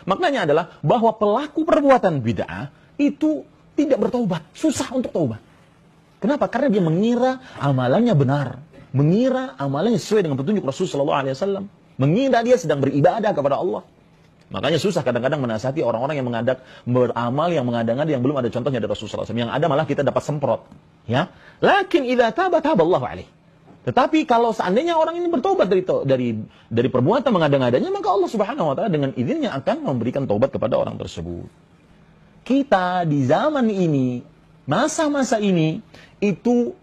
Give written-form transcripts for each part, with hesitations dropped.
Maknanya adalah bahwa pelaku perbuatan bid'ah itu tidak bertaubat, susah untuk taubat. Kenapa? Karena dia mengira amalannya benar, mengira amalannya sesuai dengan petunjuk Rasulullah SAW, mengira dia sedang beribadah kepada Allah. Makanya susah kadang-kadang menasihati orang-orang yang beramal, yang mengadang-adang, yang belum ada contohnya dari Rasulullah SAW. Yang ada malah kita dapat semprot. Ya, lakin idza taba taballahu alaihi. Tetapi kalau seandainya orang ini bertobat dari perbuatan mengadang-adangnya, maka Allah Subhanahu wa taala dengan izinnya akan memberikan taubat kepada orang tersebut. Kita di zaman ini, masa-masa ini itu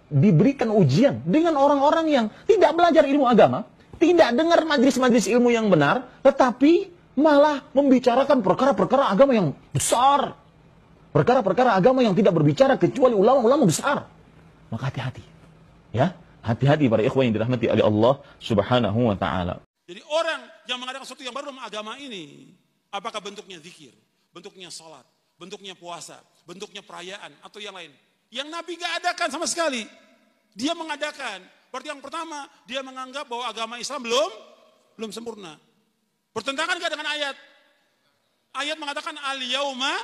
diberikan ujian dengan orang-orang yang tidak belajar ilmu agama, tidak dengar majlis-majlis ilmu yang benar, tetapi malah membicarakan perkara-perkara agama yang besar. Perkara-perkara agama yang tidak berbicara kecuali ulama-ulama besar. Maka hati-hati. Ya, hati-hati para ikhwan yang dirahmati oleh Allah Subhanahu wa taala. Jadi orang yang mengadakan sesuatu yang baru dalam agama ini, apakah bentuknya zikir, bentuknya salat, bentuknya puasa, bentuknya perayaan atau yang lain, yang Nabi gak adakan sama sekali, dia mengadakan. Berarti yang pertama, dia menganggap bahwa agama Islam belum sempurna. Bertentangan gak dengan ayat? Ayat mengatakan al-yauma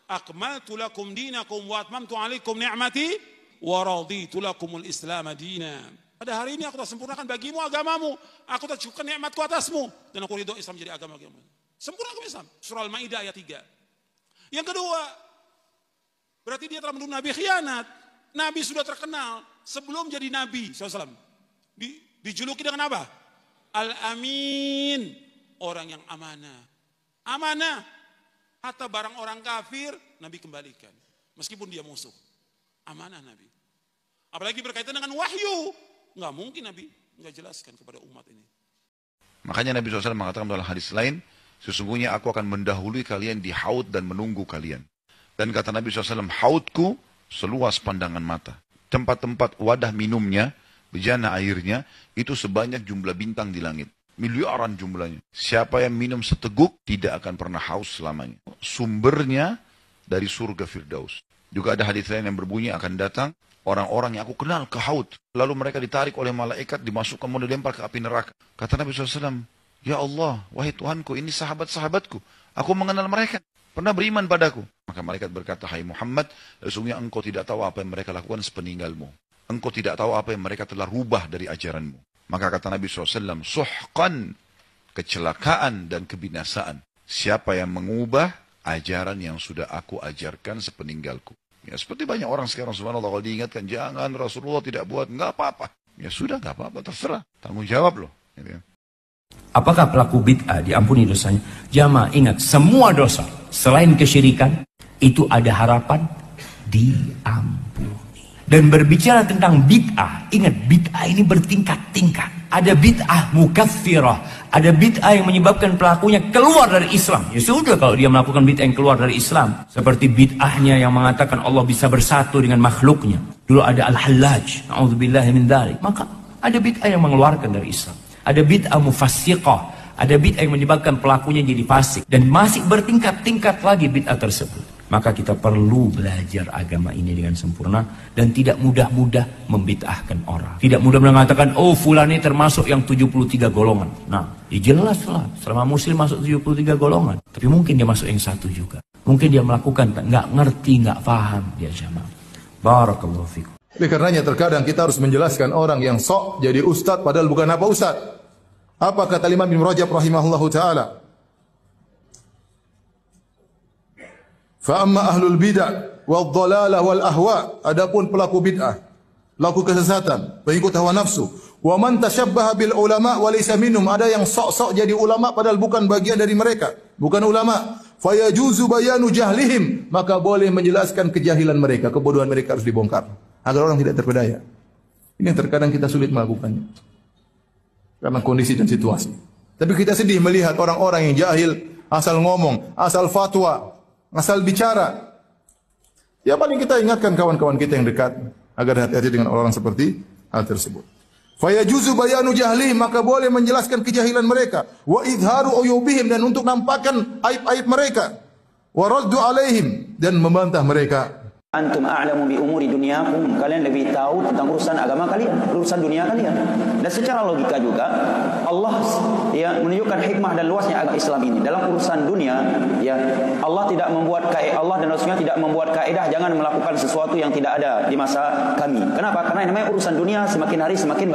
akmaltu lakum dinakum wa atmamtu alaikum ni'mati wa raditu lakumul islam dina. Pada hari ini aku telah sempurnakan bagimu agamamu, aku telah cukupkan nikmatku atasmu, dan aku ridho Islam jadi agama. Sempurna agama Islam. Surah Al-Maidah ayat 3. Yang kedua, berarti dia telah menuduh Nabi khianat. Nabi sudah terkenal sebelum jadi Nabi SAW. Dijuluki dengan apa? Al-Amin. Orang yang amanah. Amanah. Hatta barang orang kafir, Nabi kembalikan. Meskipun dia musuh. Amanah Nabi. Apalagi berkaitan dengan wahyu. Nggak mungkin Nabi nggak jelaskan kepada umat ini. Makanya Nabi SAW mengatakan dalam hadis lain, sesungguhnya aku akan mendahului kalian di haud dan menunggu kalian. Dan kata Nabi SAW, haudku seluas pandangan mata. Tempat-tempat wadah minumnya, bejana airnya, itu sebanyak jumlah bintang di langit. Miliaran jumlahnya. Siapa yang minum seteguk, tidak akan pernah haus selamanya. Sumbernya dari surga Firdaus. Juga ada hadis lain yang berbunyi akan datang orang-orang yang aku kenal ke haud. Lalu mereka ditarik oleh malaikat, dimasukkan mau dilempar ke api neraka. Kata Nabi SAW, ya Allah, wahai Tuhanku, ini sahabat-sahabatku. Aku mengenal mereka. Pernah beriman padaku. Maka malaikat berkata, hai Muhammad, sesungguhnya engkau tidak tahu apa yang mereka lakukan sepeninggalmu. Engkau tidak tahu apa yang mereka telah rubah dari ajaranmu. Maka kata Nabi SAW, suhqan, kecelakaan dan kebinasaan. Siapa yang mengubah ajaran yang sudah aku ajarkan sepeninggalku. Ya seperti banyak orang sekarang, subhanallah, kalau diingatkan, jangan Rasulullah tidak buat, nggak apa-apa. Ya sudah, nggak apa-apa, terserah. Tanggung jawab loh. Gitu ya. Apakah pelaku bid'ah diampuni dosanya? Jamaah ingat, semua dosa selain kesyirikan itu ada harapan diampuni. Dan berbicara tentang bid'ah, ingat bid'ah ini bertingkat-tingkat. Ada bid'ah mukaffirah, ada bid'ah yang menyebabkan pelakunya keluar dari Islam. Ya sudah kalau dia melakukan bid'ah yang keluar dari Islam, seperti bid'ahnya yang mengatakan Allah bisa bersatu dengan makhluknya. Dulu ada Al-Hallaj, na'udzubillahi min dzalik. Maka ada bid'ah yang mengeluarkan dari Islam. Ada bid'ah mufassiqah, ada bid'ah yang menyebabkan pelakunya jadi fasik. Dan masih bertingkat-tingkat lagi bid'ah tersebut. Maka kita perlu belajar agama ini dengan sempurna. Dan tidak mudah-mudah membid'ahkan orang. Tidak mudah mengatakan, oh fulan ini termasuk yang 73 golongan. Nah, ya jelas lah, selama muslim masuk 73 golongan. Tapi mungkin dia masuk yang satu juga. Mungkin dia melakukan, nggak ngerti, nggak paham. Dia jamaah. Barakallahu fikum. Oleh karenanya terkadang kita harus menjelaskan orang yang sok jadi ustadz padahal bukan apa ustadz. Apa kata Imam Ibn Rajab rahimahullahu ta'ala? Fa amma ahlul bid'ah wal dhalalah wal ahwa, adapun pelaku bid'ah, pelaku kesesatan, pengikut hawa nafsu, wa man tashabbaha bil ulama wa laysa minhum, ada yang sok-sok jadi ulama padahal bukan bagian dari mereka, bukan ulama. Fa yajuzu bayanu jahlihim, maka boleh menjelaskan kejahilan mereka, kebodohan mereka harus dibongkar agar orang tidak terpedaya. Ini yang terkadang kita sulit melakukannya karena kondisi dan situasi. Tapi kita sedih melihat orang-orang yang jahil, asal ngomong, asal fatwa, asal bicara. Ya paling kita ingatkan kawan-kawan kita yang dekat agar hati-hati dengan orang seperti hal tersebut. Fa yajuzu bayanu jahli, maka boleh menjelaskan kejahilan mereka, wa idharu uyubihim, dan untuk nampakkan aib-aib mereka, wa raddu alaihim, dan membantah mereka. Antum a'lamu bi umuri dunyakum, kalian lebih tahu tentang urusan agama kalian, urusan dunia kalian. Dan secara logika juga Allah ya menunjukkan hikmah dan luasnya agama Islam ini. Dalam urusan dunia ya Allah tidak membuat Allah dan Rasulnya tidak membuat kaidah jangan melakukan sesuatu yang tidak ada di masa kami. Kenapa? Karena yang namanya urusan dunia semakin hari semakin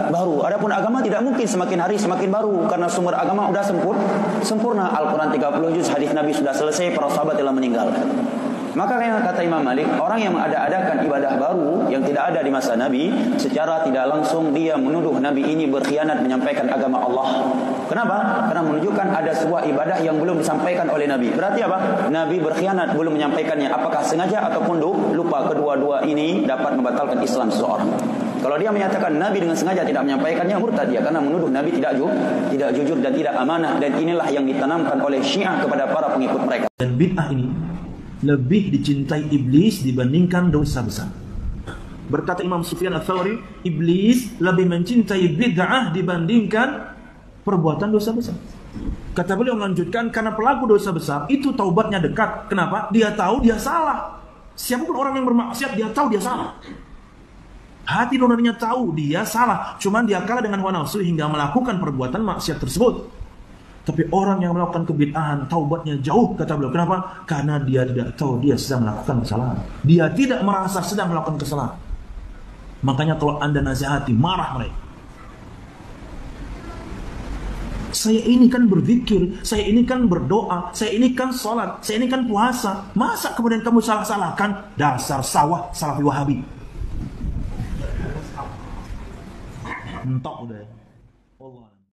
baru. Adapun agama tidak mungkin semakin hari semakin baru karena sumber agama sudah sempurna. Al-Qur'an 30 juz, hadis Nabi sudah selesai, para sahabat telah meninggalkan. Maka kata Imam Malik, orang yang mengada-adakan ibadah baru yang tidak ada di masa Nabi, secara tidak langsung dia menuduh Nabi ini berkhianat menyampaikan agama Allah. Kenapa? Karena menunjukkan ada sebuah ibadah yang belum disampaikan oleh Nabi. Berarti apa? Nabi berkhianat belum menyampaikannya. Apakah sengaja ataupun lupa? Kedua-dua ini dapat membatalkan Islam seseorang. Kalau dia menyatakan Nabi dengan sengaja tidak menyampaikannya, murtad dia karena menuduh Nabi tidak jujur dan tidak amanah. Dan inilah yang ditanamkan oleh Syiah kepada para pengikut mereka. Dan bid'ah ini lebih dicintai iblis dibandingkan dosa besar. Berkata Imam Sufyan Ats-Tsauri, iblis lebih mencintai bid'ah dibandingkan perbuatan dosa besar. Kata beliau melanjutkan, karena pelaku dosa besar itu taubatnya dekat. Kenapa? Dia tahu dia salah. Siapapun orang yang bermaksiat dia tahu dia salah. Hati nuraninya tahu dia salah, cuman dia kalah dengan hawa nafsu hingga melakukan perbuatan maksiat tersebut. Tapi orang yang melakukan kebid'ahan taubatnya jauh, kata beliau. Kenapa? Karena dia tidak tahu dia sedang melakukan kesalahan. Dia tidak merasa sedang melakukan kesalahan. Makanya kalau Anda nasihati, marah mereka. Saya ini kan berzikir, saya ini kan berdoa, saya ini kan sholat, saya ini kan puasa. Masa kemudian kamu salah-salahkan? Dasar sawah Salafi Wahabi. Mentok udah. Allah.